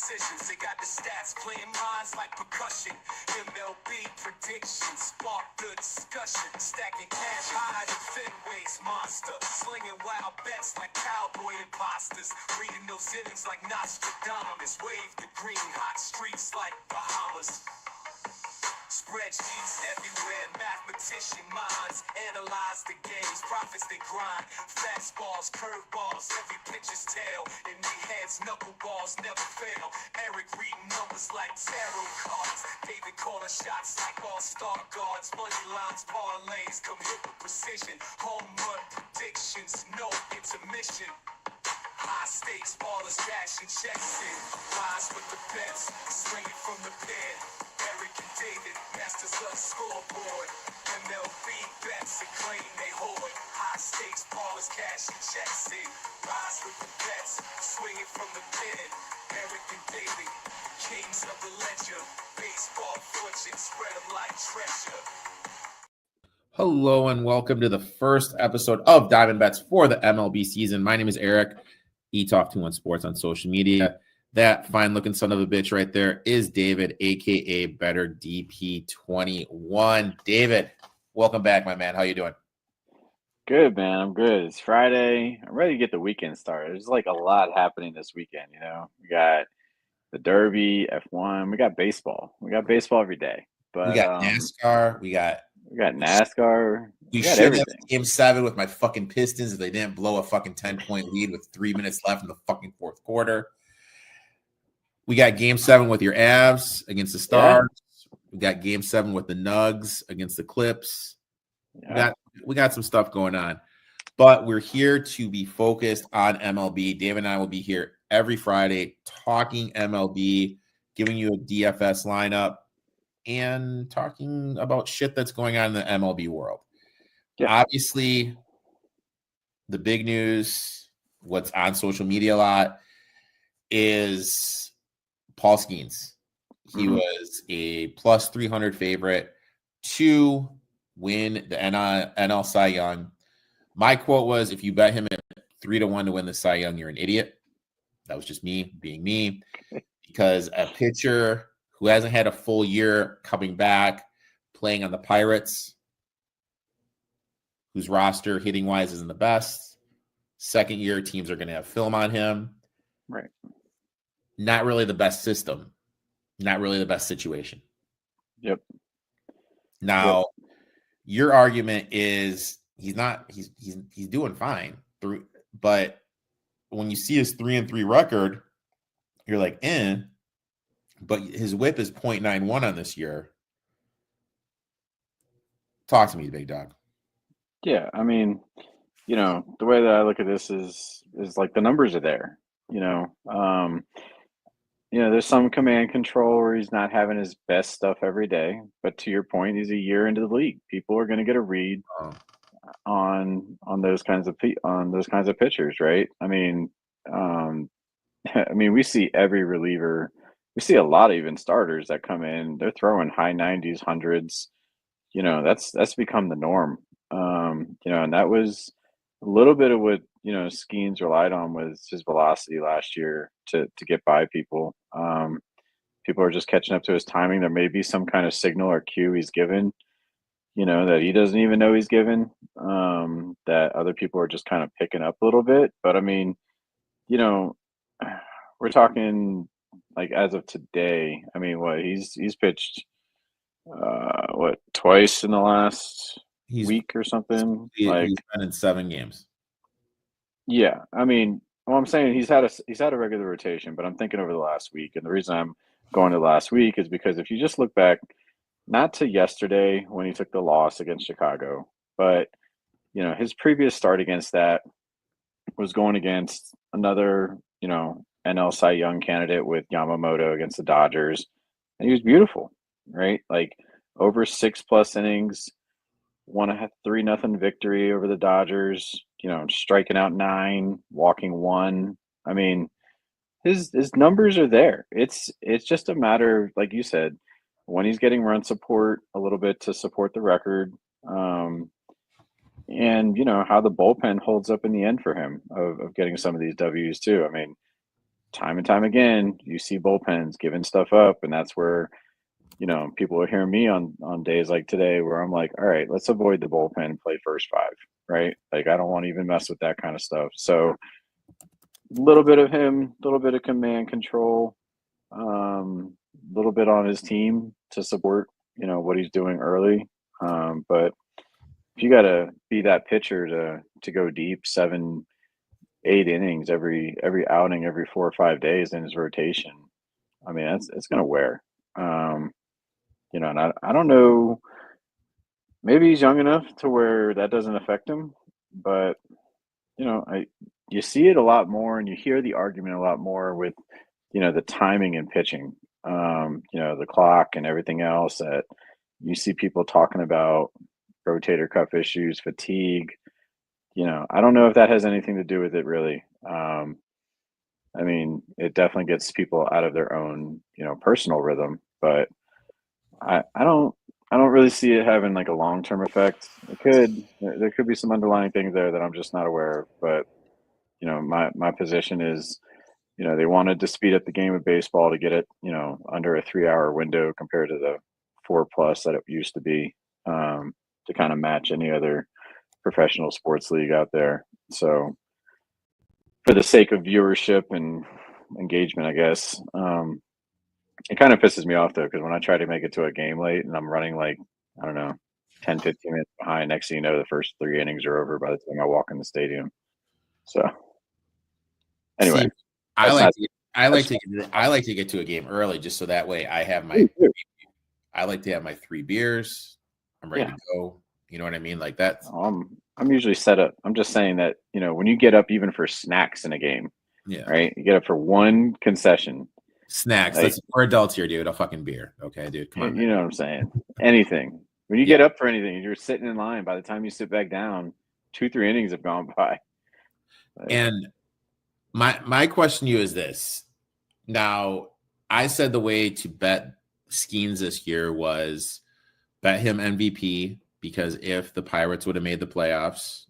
decisions. They got the stats playing minds like percussion. MLB predictions spark the discussion. Stacking cash high in Fenway's monster. Slinging wild bets like cowboy imposters. Reading those innings like Nostradamus. Wave the green, hot streets like Bahamas. Spreadsheets everywhere, mathematician minds analyze the games, profits they grind, fastballs, curveballs, every pitcher's tail, in their heads, knuckleballs never fail. Erik reading numbers like tarot cards, David calling shots like all-star guards, money lines, parlays, come hit with precision, home run predictions, no intermission. High stakes, ballers cashing checks in, rise with the bets, swinging from the pen. Erik and David, masters of the scoreboard. MLB bets and claim they hoard. High stakes, ballers cashing checks in, rise with the bets, swinging from the pen. Erik and David, kings of the ledger, baseball fortune, spread them like treasure. Hello and welcome to the first episode of Diamond Bets for the MLB season. My name is Erik, eTalk21 Sports on social media. That fine-looking son of a bitch right there is David, a.k.a. Better DP21. David, welcome back, my man. How you doing? Good, man. I'm good. It's Friday. I'm ready to get the weekend started. There's like a lot happening this weekend, you know. We got the Derby, F1. We got baseball. We got baseball every day. But We got NASCAR. We got NASCAR. We got should everything. have Game 7 with my fucking Pistons if they didn't blow a fucking 10-point lead with 3 minutes left in the fucking fourth quarter. We got Game 7 with your Avs against the Stars. Yeah. We got Game 7 with the Nugs against the Clips. Yeah. We got some stuff going on. But we're here to be focused on MLB. David and I will be here every Friday talking MLB, giving you a DFS lineup, and talking about shit that's going on in the MLB world. Yeah. Obviously, the big news, what's on social media a lot, is Paul Skeens. He was a plus 300 favorite to win the NL Cy Young. My quote was, if you bet him at 3-1 to win the Cy Young, you're an idiot. That was just me being me, because a pitcher who hasn't had a full year coming back, playing on the Pirates, whose roster hitting-wise isn't the best, second year teams are going to have film on him. Right. Not really the best system. Not really the best situation. Yep. Now, your argument is he's doing fine but when you see his 3-3 record, you're like, but his whip is 0.91 on this year. Talk to me, big dog. Yeah, I mean, you know, the way that I look at this is like the numbers are there. There's some command control where he's not having his best stuff every day. But to your point, he's a year into the league. People are going to get a read on those kinds of pitchers, right? I mean, we see every reliever. We see a lot of even starters that come in. They're throwing high 90s, hundreds. That's become the norm. And that was a little bit of what Skeens relied on was his velocity last year to get by people. People are just catching up to his timing. There may be some kind of signal or cue he's given, that he doesn't even know he's given, that other people are just kind of picking up a little bit. But I mean, we're talking like as of today. I mean, he's pitched twice in the last week or something. He's been in 7 games. Yeah, I mean, well, I'm saying he's had a regular rotation, but I'm thinking over the last week, and the reason I'm going to last week is because if you just look back, not to yesterday when he took the loss against Chicago, but his previous start against that was going against another NL Cy Young candidate with Yamamoto against the Dodgers, and he was beautiful, right? Like over 6+ innings, won a 3-0 victory over the Dodgers. Striking out 9, walking 1. I mean, his numbers are there. It's just a matter, like you said, when he's getting run support a little bit to support the record, and how the bullpen holds up in the end for him of getting some of these W's too. I mean, time and time again, you see bullpens giving stuff up, and that's where, people are hearing me on days like today where I'm like, all right, let's avoid the bullpen and play first five, right? Like, I don't want to even mess with that kind of stuff. So a little bit of him, a little bit of command control, a little bit on his team to support, what he's doing early. But if you got to be that pitcher to go deep 7, 8 innings every outing, every 4 or 5 days in his rotation, I mean, it's going to wear. And I don't know. Maybe he's young enough to where that doesn't affect him, but you see it a lot more, and you hear the argument a lot more with the timing and pitching, the clock and everything else. That you see people talking about rotator cuff issues, fatigue. I don't know if that has anything to do with it, really. I mean, it definitely gets people out of their own, personal rhythm, but I don't really see it having like a long-term effect. There could be some underlying things there that I'm just not aware of, but my position is, they wanted to speed up the game of baseball to get it, under a 3-hour window compared to the 4+ that it used to be, to kind of match any other professional sports league out there. So for the sake of viewership and engagement, I guess, it kind of pisses me off though, because when I try to make it to a game late and I'm running like, I don't know, 10, 15 minutes behind, next thing you know, the first 3 innings are over by the time I walk in the stadium. So anyway, See, I like to get to a game early just so that way I like to have my 3 beers. I'm ready to go. You know what I mean? Like that. I'm usually set up. I'm just saying that, when you get up even for snacks in a game, right? You get up for one concession. Snacks. Like, we're adults here, dude. A fucking beer. Okay, dude. Come on. You know what I'm saying? Anything. When you get up for anything, you're sitting in line. By the time you sit back down, 2, 3 innings have gone by. And my question to you is this. Now, I said the way to bet Skeens this year was bet him MVP, because if the Pirates would have made the playoffs,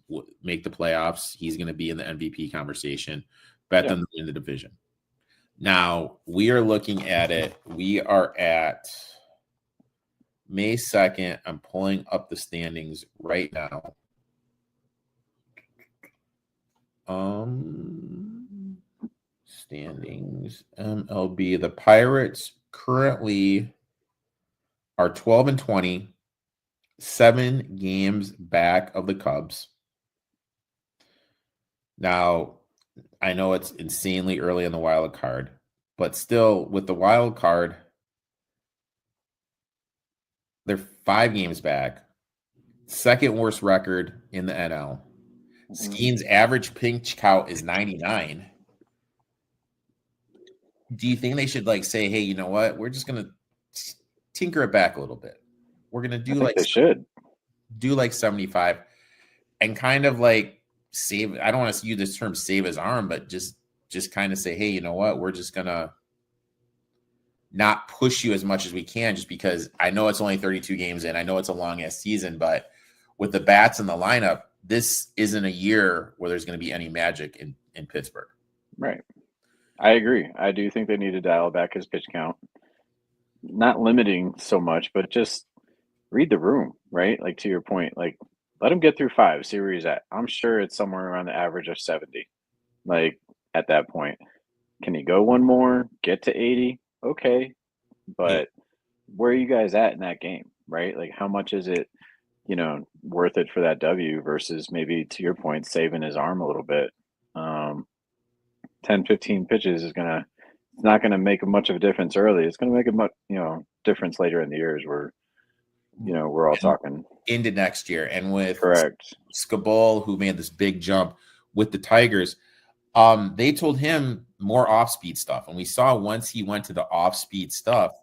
he's going to be in the MVP conversation. Bet them to win the division. Now, we are looking at it. We are at May 2nd. I'm pulling up the standings right now. Standings, MLB. The Pirates currently are 12-20, 7 games back of the Cubs. Now, I know it's insanely early in the wild card, but still, with the wild card, they're 5 games back. Second worst record in the NL. Skeen's average pinch count is 99. Do you think they should say, hey, you know what? We're just gonna tinker it back a little bit. We're gonna do they should do 75 and kind of save. I don't want to use this term save his arm, but just kind of say, hey, you know what? We're just gonna not push you as much as we can, just because I know it's only 32 games in. I know it's a long ass season, but with the bats in the lineup, this isn't a year where there's going to be any magic in Pittsburgh. Right. I agree. I do think they need to dial back his pitch count. Not limiting so much, but just read the room, right? Like, to your point, let him get through 5, see where he's at. I'm sure it's somewhere around the average of 70. At that point, can he go one more, get to 80? Okay. But where are you guys at in that game, right? How much is it, worth it for that W versus maybe, to your point, saving his arm a little bit? 10, 15 pitches it's not going to make much of a difference early. It's going to make a much, difference later in the years where, we're all talking into next year. And with correct Skubal, who made this big jump with the Tigers, they told him more off-speed stuff. And we saw once he went to the off-speed stuff,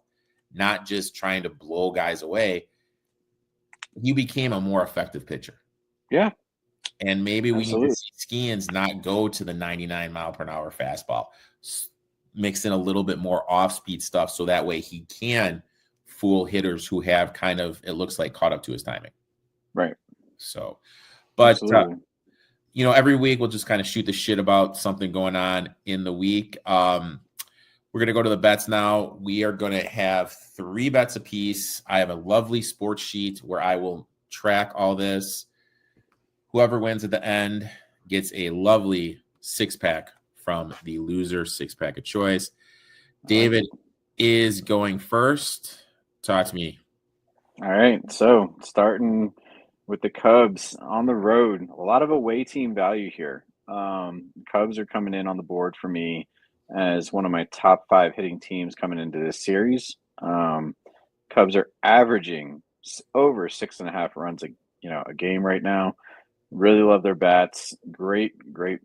not just trying to blow guys away, he became a more effective pitcher. Yeah. And maybe we need to see Skeens not go to the 99 mile per hour fastball, mix in a little bit more off-speed stuff so that way he can fool hitters who have kind of, it looks like, caught up to his timing. Right. So, but every week we'll just kind of shoot the shit about something going on in the week. We're going to go to the bets now. We are going to have 3 bets apiece. I have a lovely sports sheet where I will track all this. Whoever wins at the end gets a lovely 6-pack from the loser 6-pack of choice. David is going first. Talk to me. All right. So starting with the Cubs on the road, a lot of away team value here. Cubs are coming in on the board for me as one of my top 5 hitting teams coming into this series. Cubs are averaging over 6.5 runs a game right now. Really love their bats. Great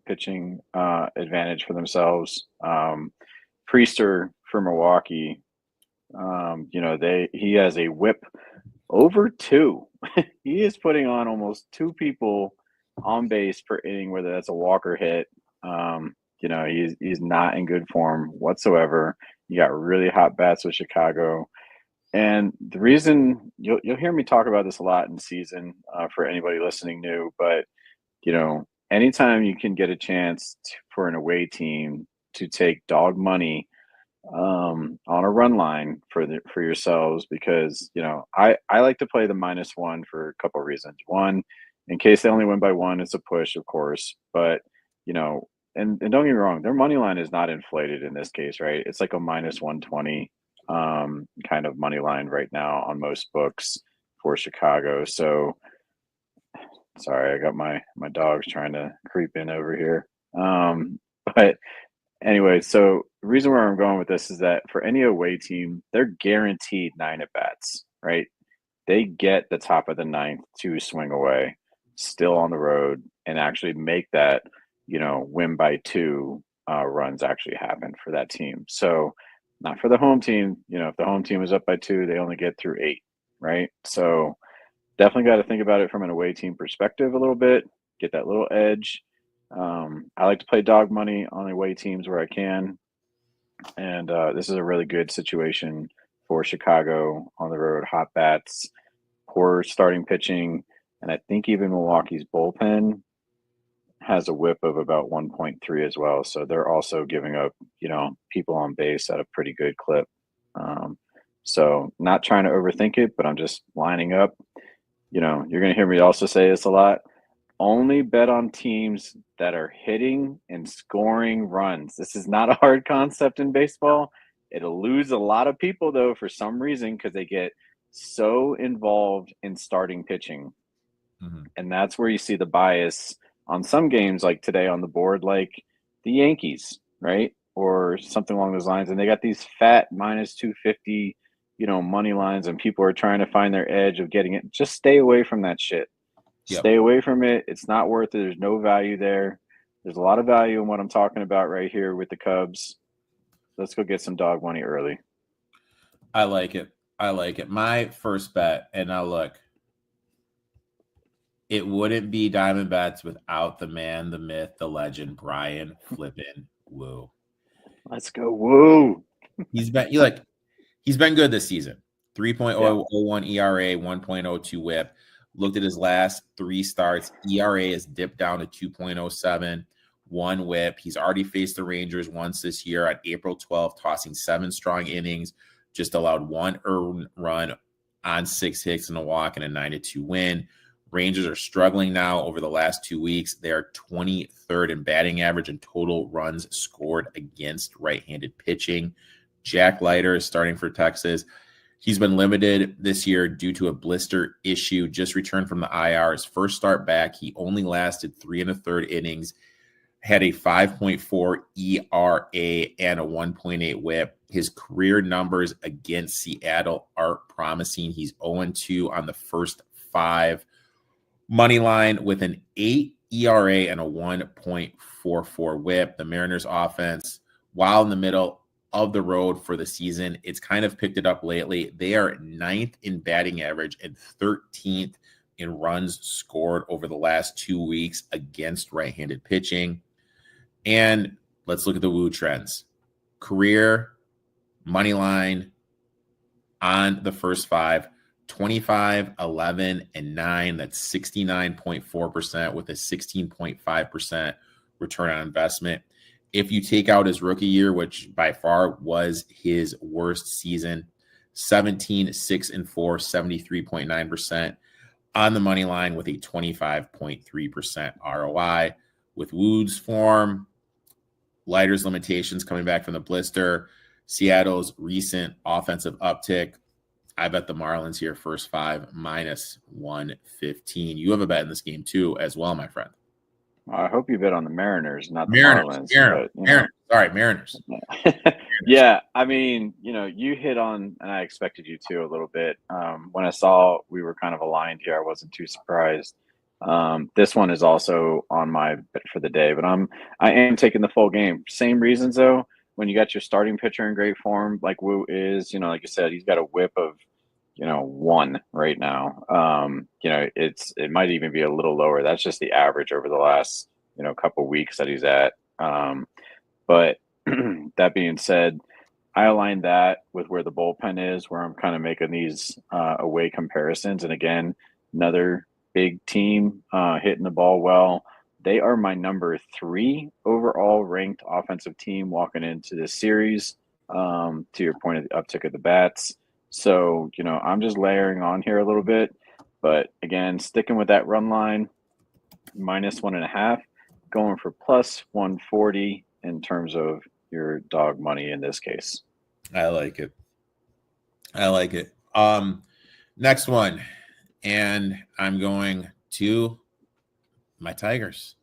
pitching advantage for themselves. Priester for Milwaukee. He has a whip over 2. He is putting on almost 2 people on base per inning, whether that's a walk or hit. He's not in good form whatsoever. You got really hot bats with Chicago. And the reason you'll hear me talk about this a lot in season for anybody listening new, but anytime you can get a chance for an away team to take dog money on a run line for yourselves, because I like to play the -1 for a couple of reasons. One, in case they only win by 1, it's a push, of course, but and don't get me wrong, their money line is not inflated in this case, right? It's like a -120 kind of money line right now on most books for Chicago. So sorry, I got my dogs trying to creep in over here. But anyway, so the reason where I'm going with this is that for any away team, they're guaranteed 9 at bats, right? They get the top of the 9th to swing away, still on the road, and actually make that, win by 2 runs actually happen for that team. So not for the home team. If the home team is up by 2, they only get through 8, right? So definitely got to think about it from an away team perspective a little bit, get that little edge. I like to play dog money on away teams where I can. And this is a really good situation for Chicago on the road. Hot bats, poor starting pitching, and I think even Milwaukee's bullpen has a whip of about 1.3 as well. So they're also giving up, people on base at a pretty good clip. So not trying to overthink it, but I'm just lining up. You're going to hear me also say this a lot. Only bet on teams that are hitting and scoring runs. This is not a hard concept in baseball. It'll lose a lot of people, though, for some reason, because they get so involved in starting pitching. Mm-hmm. And that's where you see the bias on some games like today on the board, like the Yankees, right? Or something along those lines. And they got these fat -250, money lines, and people are trying to find their edge of getting it. Just stay away from that shit. Yep. Stay away from it. It's not worth it. There's no value there. There's a lot of value in what I'm talking about right here with the Cubs. Let's go get some dog money early. I like it. My first bet, and now look, it wouldn't be Diamondbacks without the man, the myth, the legend, Brian flippin' Woo. Let's go, Woo. He's been good this season. 3.01 ERA, 1.02 whip. Looked at his last 3 starts. ERA has dipped down to 2.07, 1 whip. He's already faced the Rangers once this year on April 12th, tossing 7 strong innings, just allowed 1 earned run on 6 hits and a walk and a 9-2 win. Rangers are struggling now over the last 2 weeks. They are 23rd in batting average and total runs scored against right-handed pitching. Jack Leiter is starting for Texas. He's been limited this year due to a blister issue, just returned from the IR. His first start back, he only lasted 3 1/3 innings, had a 5.4 ERA and a 1.8 whip. His career numbers against Seattle aren't promising. He's 0-2 on the first 5. Money line with an 8 ERA and a 1.44 whip. The Mariners offense, while in the middle of the road for the season, it's kind of picked it up lately. They are 9th in batting average and 13th in runs scored over the last 2 weeks against right-handed pitching. And let's look at the Woo trends. Career money line on the first 5, 25, 11, and 9. That's 69.4% with a 16.5% return on investment. If you take out his rookie year, which by far was his worst season, 17, 6, and 4, 73.9% on the money line with a 25.3% ROI. With Wood's form, Leiter's limitations coming back from the blister, Seattle's recent offensive uptick, I bet the Marlins here first 5 minus 115. You have a bet in this game too as well, my friend. I hope you bet on the Mariners, not the Marlins. Mariners. Yeah, I mean, you hit on, and I expected you to a little bit. When I saw we were kind of aligned here, I wasn't too surprised. This one is also on my bet for the day, but I am taking the full game. Same reasons though. When you got your starting pitcher in great form, like Woo is, like you said, he's got a whip of 1 right now. It might even be a little lower. That's just the average over the last, couple weeks that he's at. But that being said, I aligned that with where the bullpen is, where I'm kind of making these away comparisons. And again, another big team hitting the ball well. They are my number 3 overall ranked offensive team walking into this series. To your point of the uptick of the bats. So, I'm just layering on here a little bit, but again, sticking with that run line, minus 1.5, going for plus 140 in terms of your dog money in this case. I like it. Next one, and I'm going to my Tigers.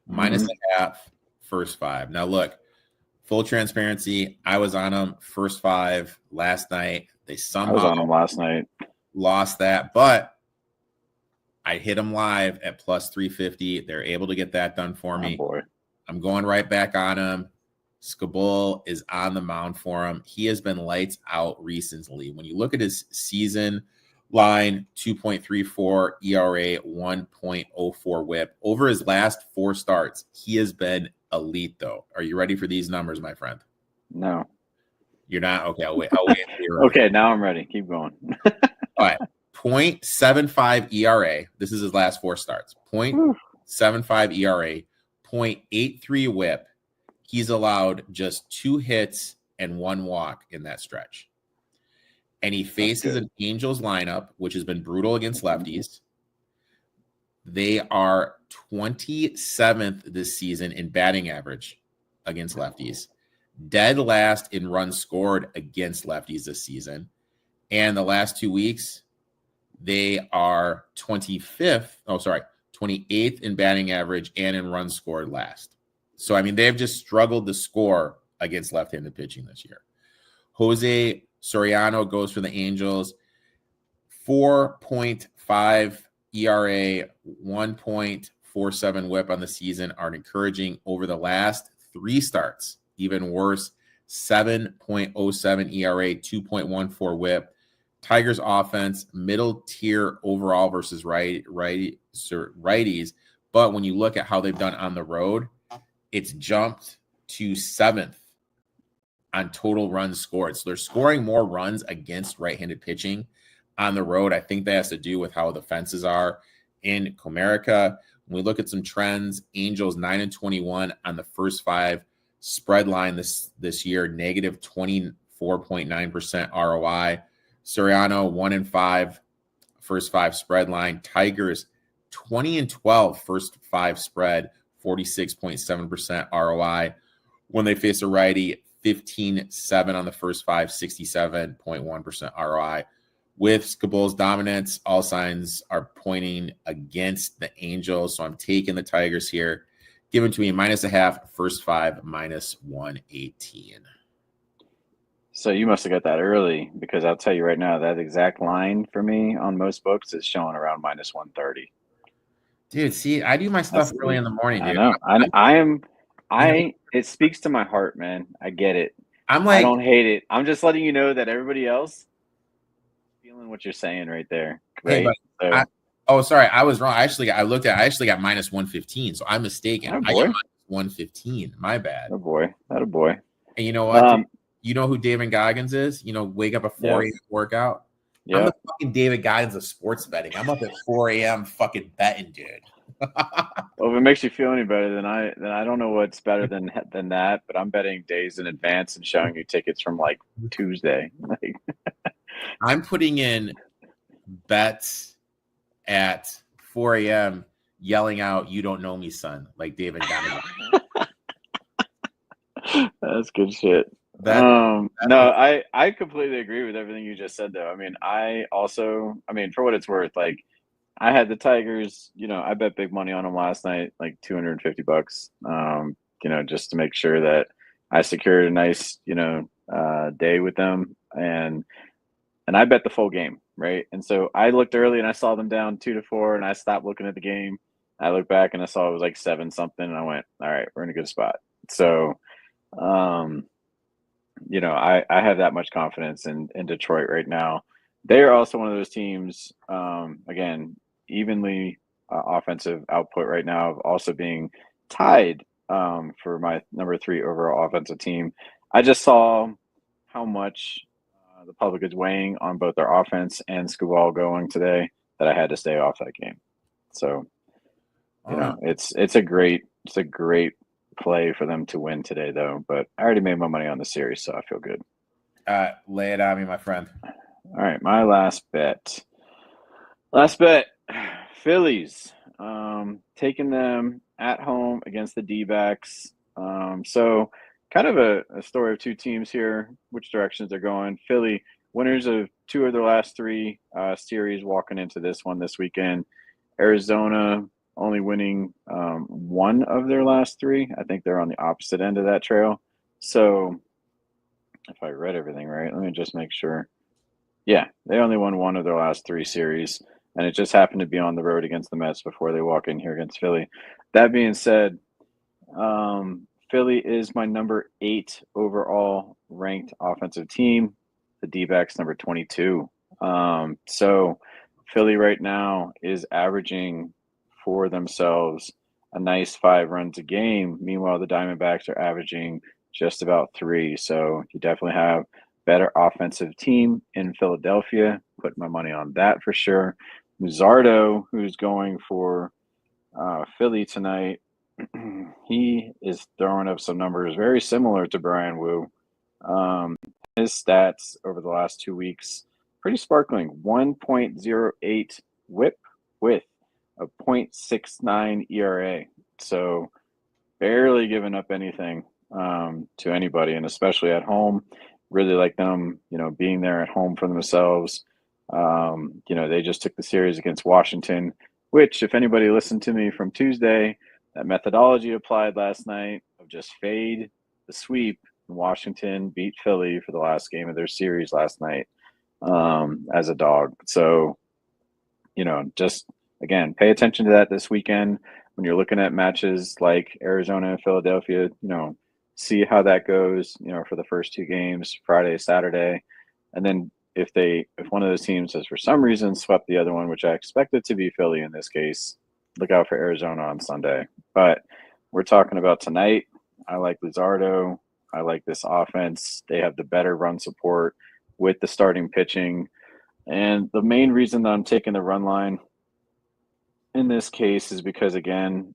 Minus 0.5, first 5. Now, look, full transparency, I was on them first 5 last night. They somehow I was on them last night. Lost that, but I hit them live at plus 350. They're able to get that done for me. Boy. I'm going right back on him. Skubal is on the mound for him. He has been lights out recently. When you look at his season line, 2.34 ERA, 1.04 whip. Over his last 4 starts, he has been elite, though. Are you ready for these numbers, my friend? No. You're not? Okay, I'll wait. Okay, now I'm ready. Keep going. All right. 0.75 ERA. This is his last 4 starts. 0.75 ERA, 0.83 whip. He's allowed just 2 hits and 1 walk in that stretch. And he faces an Angels lineup, which has been brutal against lefties. They are 27th this season in batting average against lefties. Dead last in runs scored against lefties this season. And the last 2 weeks, they are 28th in batting average and in runs scored last. So, I mean, they've just struggled to score against left-handed pitching this year. Jose Soriano goes for the Angels. 4.5 ERA, 1.47 whip on the season are encouraging. Over the last 3 starts. Even worse, 7.07 ERA, 2.14 whip. Tigers offense, middle tier overall versus righties. But when you look at how they've done on the road, it's jumped to 7th on total runs scored. So they're scoring more runs against right-handed pitching on the road. I think that has to do with how the fences are in Comerica. When we look at some trends, Angels 9-21 on the first 5 spread line this year, negative 24.9% ROI. Soriano 1-5 first 5 spread line. Tigers 20-12 first 5 spread, 46.7% ROI. When they face a righty, 15-7 on the first 5, 67.1% ROI. With Skabal's dominance, all signs are pointing against the Angels, so I'm taking the Tigers here. Given to me minus 0.5, first 5, minus 118. So you must have got that early, because I'll tell you right now, that exact line for me on most books is showing around minus 130. Dude, see, I do my stuff early in the morning, dude. I know. It speaks to my heart, man. I get it. I don't hate it. I'm just letting you know that everybody else feeling what you're saying right there. Right? Hey, sorry, I was wrong. I actually got minus 115, so I'm mistaken. I got minus 115. My bad. Oh boy. And you know what? You know who David Goggins is? Wake up at 4 a.m. workout. I'm Yeah. the fucking David Goggins of sports betting. I'm up at 4 a.m. fucking betting, dude. Well, if it makes you feel any better, then I don't know what's better than that. But I'm betting days in advance and showing you tickets from like Tuesday. Like, I'm putting in bets at 4 a.m. yelling out, "You don't know me, son," like David Goggins. that's good shit. No, I completely agree with everything you just said, though. I mean, for what it's worth, like I had the Tigers, I bet big money on them last night, like $250, just to make sure that I secured a nice, day with them. And I bet the full game, right? And so I looked early and I saw them down 2-4 and I stopped looking at the game. I looked back and I saw it was like 7 something and I went, all right, we're in a good spot. So, I have that much confidence in Detroit right now. They are also one of those teams, again, evenly offensive output right now, of also being tied for my number 3 overall offensive team. I just saw how much the public is weighing on both their offense and Skubal going today that I had to stay off that game. So, it's a great play for them to win today, though. But I already made my money on the series, so I feel good. Lay it on me, my friend. All right, my last bet. Phillies. Taking them at home against the D-backs. So kind of a story of two teams here, which directions they're going. Philly, winners of 2 of their last 3 series, walking into this one this weekend. Arizona only winning 1 of their last 3. I think they're on the opposite end of that trail. So if I read everything right, let me just make sure. Yeah, they only won 1 of their last 3 series, and it just happened to be on the road against the Mets before they walk in here against Philly. That being said, Philly is my number 8 overall ranked offensive team. The D-backs number 22. So Philly right now is averaging for themselves a nice 5 runs a game. Meanwhile, the Diamondbacks are averaging just about 3. So you definitely have better offensive team in Philadelphia. Put my money on that for sure. Luzardo, who's going for Philly tonight, he is throwing up some numbers very similar to Brian Wu. His stats over the last 2 weeks, pretty sparkling. 1.08 whip with a 0.69 ERA. So barely giving up anything to anybody, and especially at home. Really like them, being there at home for themselves. They just took the series against Washington, which, if anybody listened to me from Tuesday, that methodology applied last night of just fade the sweep. Washington beat Philly for the last game of their series last night as a dog. So, just, again, pay attention to that this weekend when you're looking at matches like Arizona and Philadelphia. See how that goes, for the first 2 games, Friday, Saturday. And then if one of those teams has for some reason swept the other one, which I expect it to be Philly in this case, look out for Arizona on Sunday. But we're talking about tonight. I like Luzardo. I like this offense. They have the better run support with the starting pitching. And the main reason that I'm taking the run line in this case is because, again,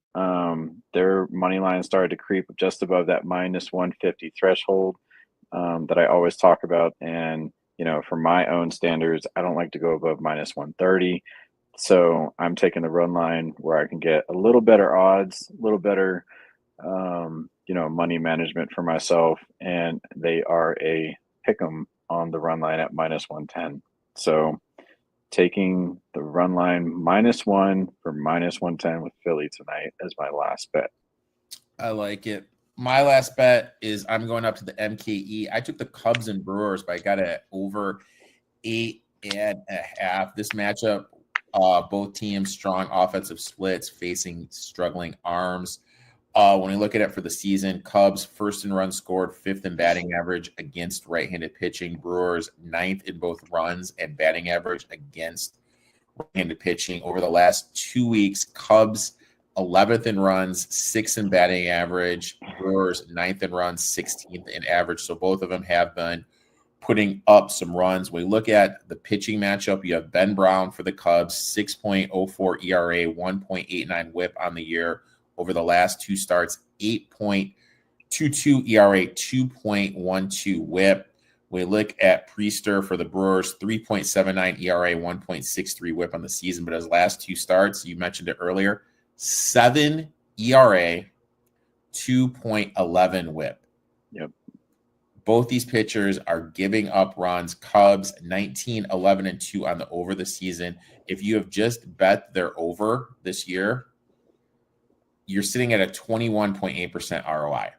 their money line started to creep just above that -150 threshold that I always talk about. And, for my own standards, I don't like to go above -130. So I'm taking the run line where I can get a little better odds, a little better, money management for myself. And they are a pick'em on the run line at -110. So taking the run line -1 for -110 with Philly tonight as my last bet. I like it. My last bet is I'm going up to the MKE. I took the Cubs and Brewers, but I got it over 8.5. This matchup, both teams strong offensive splits facing struggling arms. When we look at it for the season, Cubs first in runs scored, 5th in batting average against right-handed pitching. Brewers 9th in both runs and batting average against right-handed pitching. Over the last 2 weeks, Cubs 11th in runs, 6th in batting average. Brewers 9th in runs, 16th in average. So both of them have been putting up some runs. When we look at the pitching matchup, you have Ben Brown for the Cubs, 6.04 ERA, 1.89 whip on the year. Over the last 2 starts, 8.22 ERA, 2.12 whip. We look at Priester for the Brewers, 3.79 ERA, 1.63 whip on the season. But his last 2 starts, you mentioned it earlier, 7 ERA, 2.11 whip. Yep. Both these pitchers are giving up runs. Cubs 19, 11, and 2 on the over the season. If you have just bet their over this year, you're sitting at a 21.8% ROI.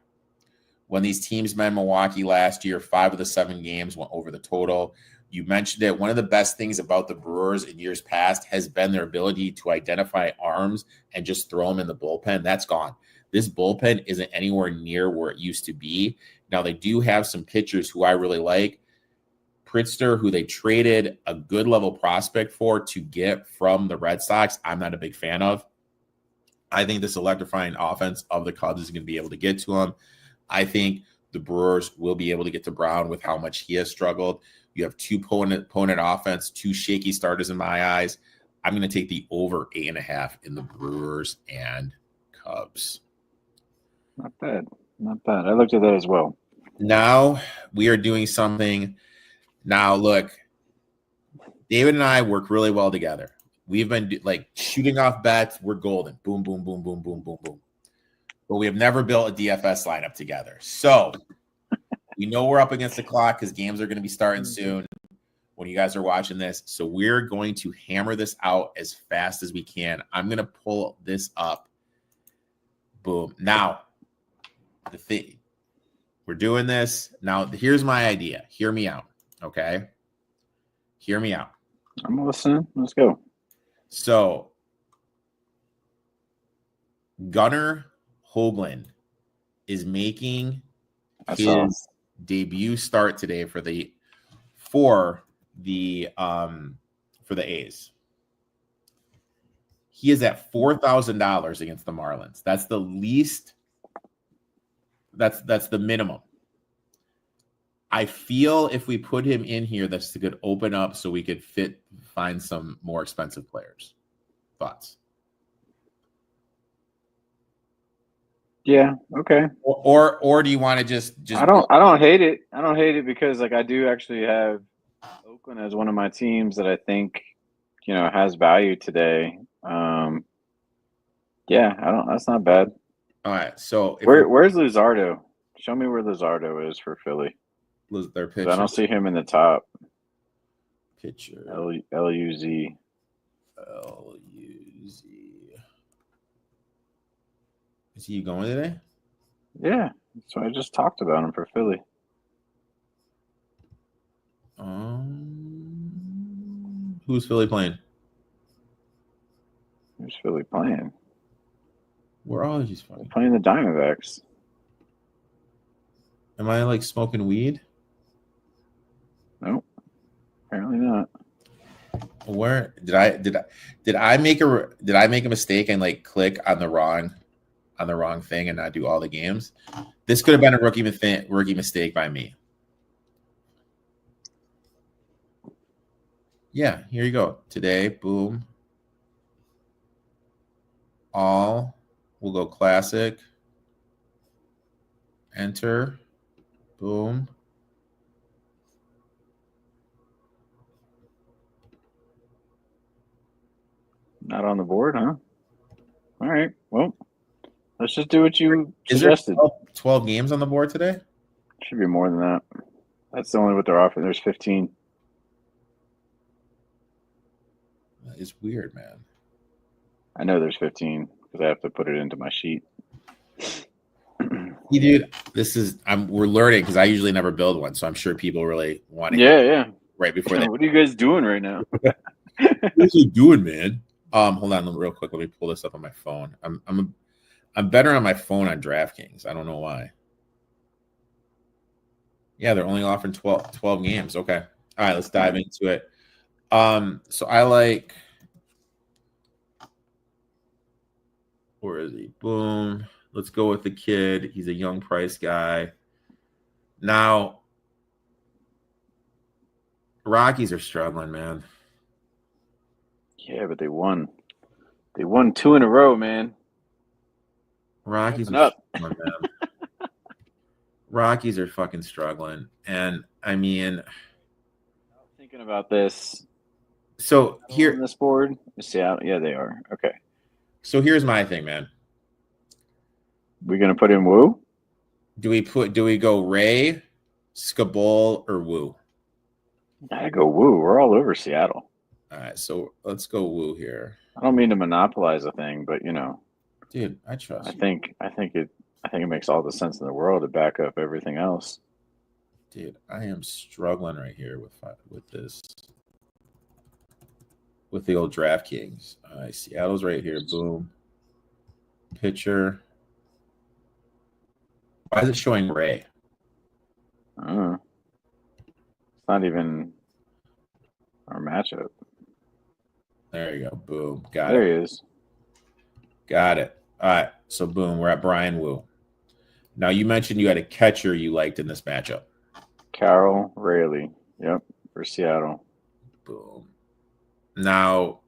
When these teams met Milwaukee last year, 5 of the 7 games went over the total. You mentioned it. One of the best things about the Brewers in years past has been their ability to identify arms and just throw them in the bullpen. That's gone. This bullpen isn't anywhere near where it used to be. Now, they do have some pitchers who I really like. Priester, who they traded a good level prospect for to get from the Red Sox, I'm not a big fan of. I think this electrifying offense of the Cubs is going to be able to get to him. I think the Brewers will be able to get to Brown with how much he has struggled. You have 2 opponent offense, 2 shaky starters in my eyes. I'm going to take the over 8.5 in the Brewers and Cubs. Not bad. Not bad. I looked at that as well. Now we are doing something. Now, look, David and I work really well together. We've been like shooting off bets. We're golden. Boom, boom, boom, boom, boom, boom, boom. But we have never built a DFS lineup together. So we know we're up against the clock because games are going to be starting soon when you guys are watching this. So we're going to hammer this out as fast as we can. I'm going to pull this up. Boom. Now, the thing, we're doing this. Now, here's my idea. Hear me out. Okay? Hear me out. I'm listening. Let's go. So, Gunnar Hoagland is making his debut start today for the A's. He is at $4,000 against the Marlins. That's the least. That's the minimum. I feel if we put him in here, this could open up so we could find some more expensive players. Thoughts? Yeah. Okay. Or do you want to just? I don't hate it. I don't hate it because like I do actually have Oakland as one of my teams that I think has value today. Yeah, that's not bad. All right. So where's Luzardo? Show me where Luzardo is for Philly. Their pitcher. I don't see him in the top. Pitcher. L-U-Z. Is he going today? Yeah. So I just talked about him for Philly. Who's Philly playing? Who's Philly playing? Where are these fucking playing the Diamondbacks? Am I like smoking weed? Nope. Apparently not. Where did I make a mistake and like click on the wrong thing and not do all the games? This could have been a rookie mistake by me. Yeah, here you go. Today, boom. All. We'll go classic. Enter. Boom. Not on the board, huh? All right. Well, let's just do what you suggested. Is there 12 games on the board today? Should be more than that. That's the only what they're offering. There's 15. That is weird, man. I know there's 15 because I have to put it into my sheet. Dude, we're learning because I usually never build one, so I'm sure people really want to. Yeah. Right before What are you guys doing right now? What are you doing, man? Hold on, real quick. Let me pull this up on my phone. I'm better on my phone on DraftKings. I don't know why. Yeah, they're only offering 12 games. Okay. All right, let's dive into it. So I like. Where is he? Boom. Let's go with the kid. He's a young price guy. Now, Rockies are struggling, man. Yeah, but they won. They won 2 in a row, man. Rockies Open are up. struggling, man. Rockies are fucking struggling. And I mean, Thinking about this. so On here, this board, Seattle. Yeah, they are. Okay. so here's my thing, man. We're gonna put in Woo. Do we go Ray, Skabol, or Woo? I go Woo. We're all over Seattle. All right, so let's go Woo here. I don't mean to monopolize a thing, but Dude, I trust I you. think it makes all the sense in the world to back up everything else. Dude, I am struggling right here with this. With the old DraftKings. All right, Seattle's right here. Boom. Pitcher. Why is it showing Ray? I don't know. It's not even our matchup. There you go. Boom. Got There it. he is. Got it. All right. So boom, we're at Brian Woo. Now you mentioned you had a catcher you liked in this matchup. Carroll Rayleigh. Yep, for Seattle. Boom. Now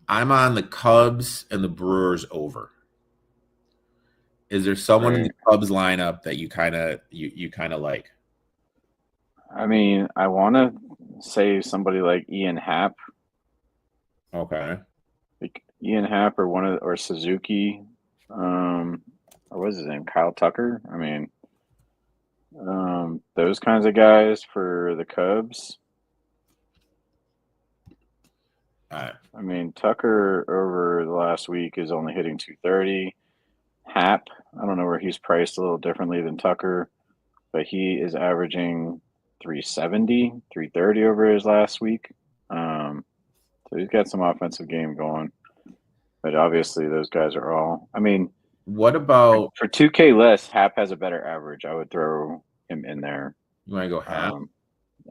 I'm on the Cubs and the Brewers over. Is there someone in the Cubs lineup that you kind of like? I mean, I want to say somebody like Ian Happ. Okay. Like Ian Happ or Suzuki. Or what's his name? Kyle Tucker. I mean, those kinds of guys for the Cubs. All right. I mean, Tucker over the last week is only hitting 230. Happ, I don't know where he's priced a little differently than Tucker, but he is averaging 370, 330 over his last week. So he's got some offensive game going. But obviously, those guys are all. I mean, what about for 2K less? Happ has a better average. I would throw him in there. you want to go Happ?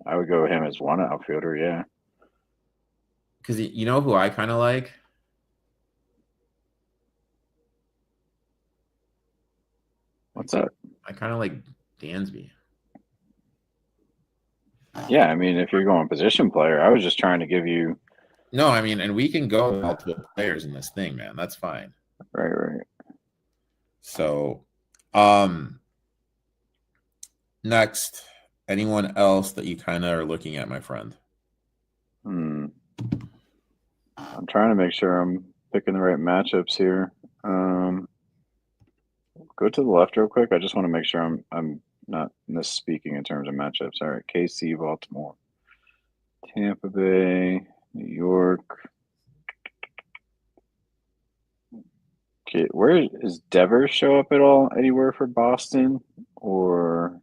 I would go with him as one outfielder. Yeah. Because you know who I kind of like? What's that? I kind of like Dansby. Yeah, I mean, if you're going position player, I was just trying to give you. No, I mean, and we can go multiple players in this thing, man. That's fine. Right. So, next, anyone else that you kind of are looking at, my friend? I'm trying to make sure I'm picking the right matchups here. Go to the left real quick. I just want to make sure I'm not misspeaking in terms of matchups. All right, KC, Baltimore, Tampa Bay, New York. Okay, where is Devers show up at all? Anywhere for Boston or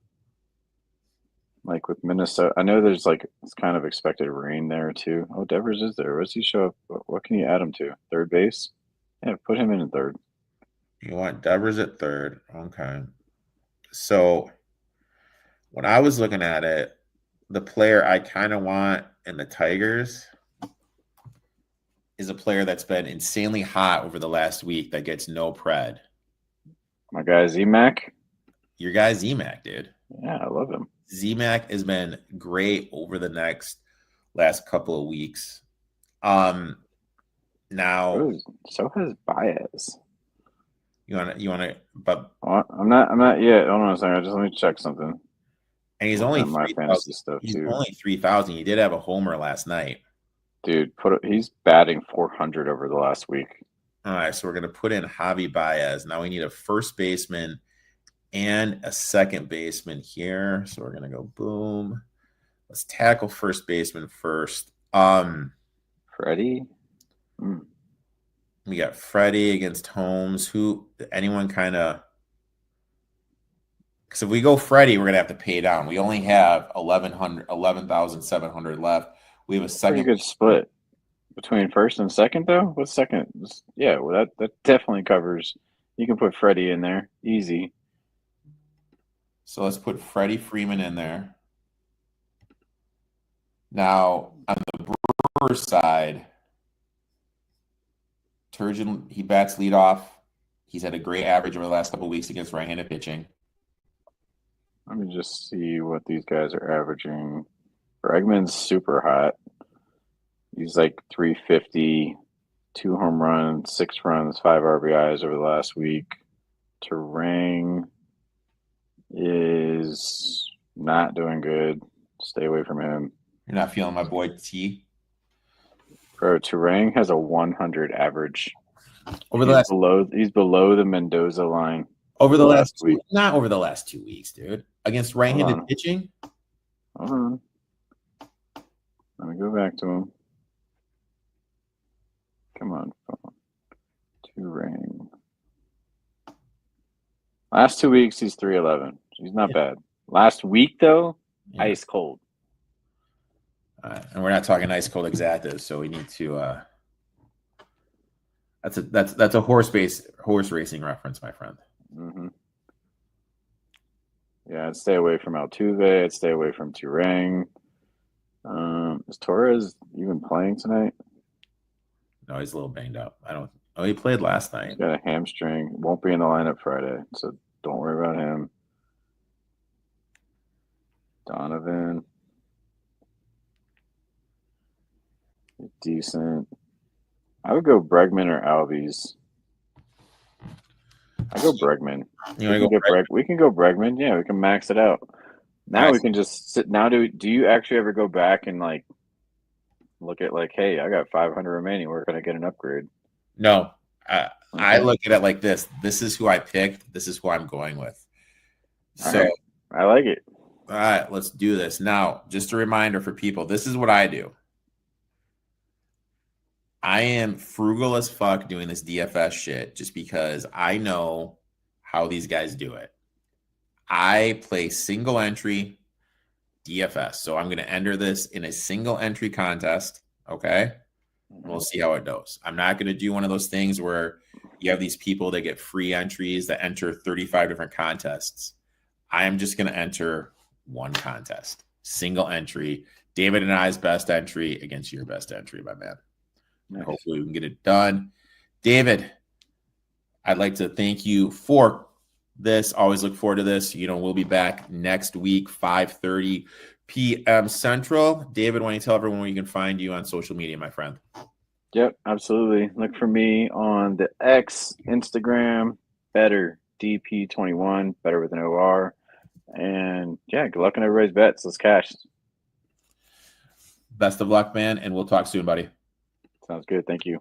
like with Minnesota? I know there's it's kind of expected rain there too. Oh, Devers is there. Where does he show up? What can you add him to? Third base? Yeah, put him in third. You want Devers at third. Okay. So when I was looking at it, the player I kind of want in the Tigers is a player that's been insanely hot over the last week that gets no pred. My guy Z-Mac. Your guy Z-Mac, dude. Yeah, I love him. Z-Mac has been great over the last couple of weeks. Now so has Baez. You want to, but I'm not yet. Hold on a second. Just let me check something. And he's only my fantasy stuff he's too. only 3,000. He did have a homer last night. Dude, he's batting 400 over the last week. All right, so we're gonna put in Javi Baez. Now we need a first baseman and a second baseman here. So we're gonna go boom. Let's tackle first baseman first. Freddie. We got Freddie against Holmes. Anyone kind of? Because if we go Freddie, we're gonna have to pay down. We only have 11,700 left. We have a second. Pretty good split between first and second, though. What's second? Yeah, well, that definitely covers. You can put Freddie in there, easy. So let's put Freddie Freeman in there. Now on the Brewers side, Turgeon, he bats leadoff. He's had a great average over the last couple of weeks against right-handed pitching. Let me just see what these guys are averaging. Bregman's super hot. He's like 350, 2 home runs, 6 runs, 5 RBIs over the last week. Terang is not doing good. Stay away from him. You're not feeling my boy T? Bro, Terang has a 100 average. Over the He's below the Mendoza line. Over the last week. Not over the last 2 weeks, dude. Against right-handed pitching? Hold on. Let me go back to him. Come on, phone. Terang. Last 2 weeks, he's 311. He's not bad. Last week, though, ice cold. And we're not talking ice cold exactas, so we need to. That's a horse racing reference, my friend. Mm-hmm. Yeah, I'd stay away from Altuve. I'd stay away from Terang. Is Torres even playing tonight? No, he's a little banged up. Oh, he played last night. He's got a hamstring. Won't be in the lineup Friday, so don't worry about him. Donovan. Decent. I would go Bregman or Albies. I go Bregman. We can go Bregman. Yeah, we can max it out. Now we can just sit. Now, do you actually ever go back and like look at like, hey, I got 500 remaining. Where can I get an upgrade? No, I look at it like this. This is who I picked. This is who I'm going with. So I like it. All right, let's do this. Now, just a reminder for people, this is what I do. I am frugal as fuck doing this DFS shit just because I know how these guys do it. I play single entry DFS. So I'm going to enter this in a single entry contest. Okay. We'll see how it goes. I'm not going to do one of those things where you have these people that get free entries that enter 35 different contests. I am just going to enter one contest, single entry, David and I's best entry against your best entry, my man. And hopefully we can get it done. David, I'd like to thank you for this. Always look forward to this. We'll be back next week, 5:30 p.m. Central. David, why don't you tell everyone where you can find you on social media, my friend? Yep, absolutely. Look for me on the X, Instagram, better DP21, better with an OR. And yeah, good luck on everybody's bets. Let's cash. Best of luck, man, and we'll talk soon, buddy. Sounds good. Thank you.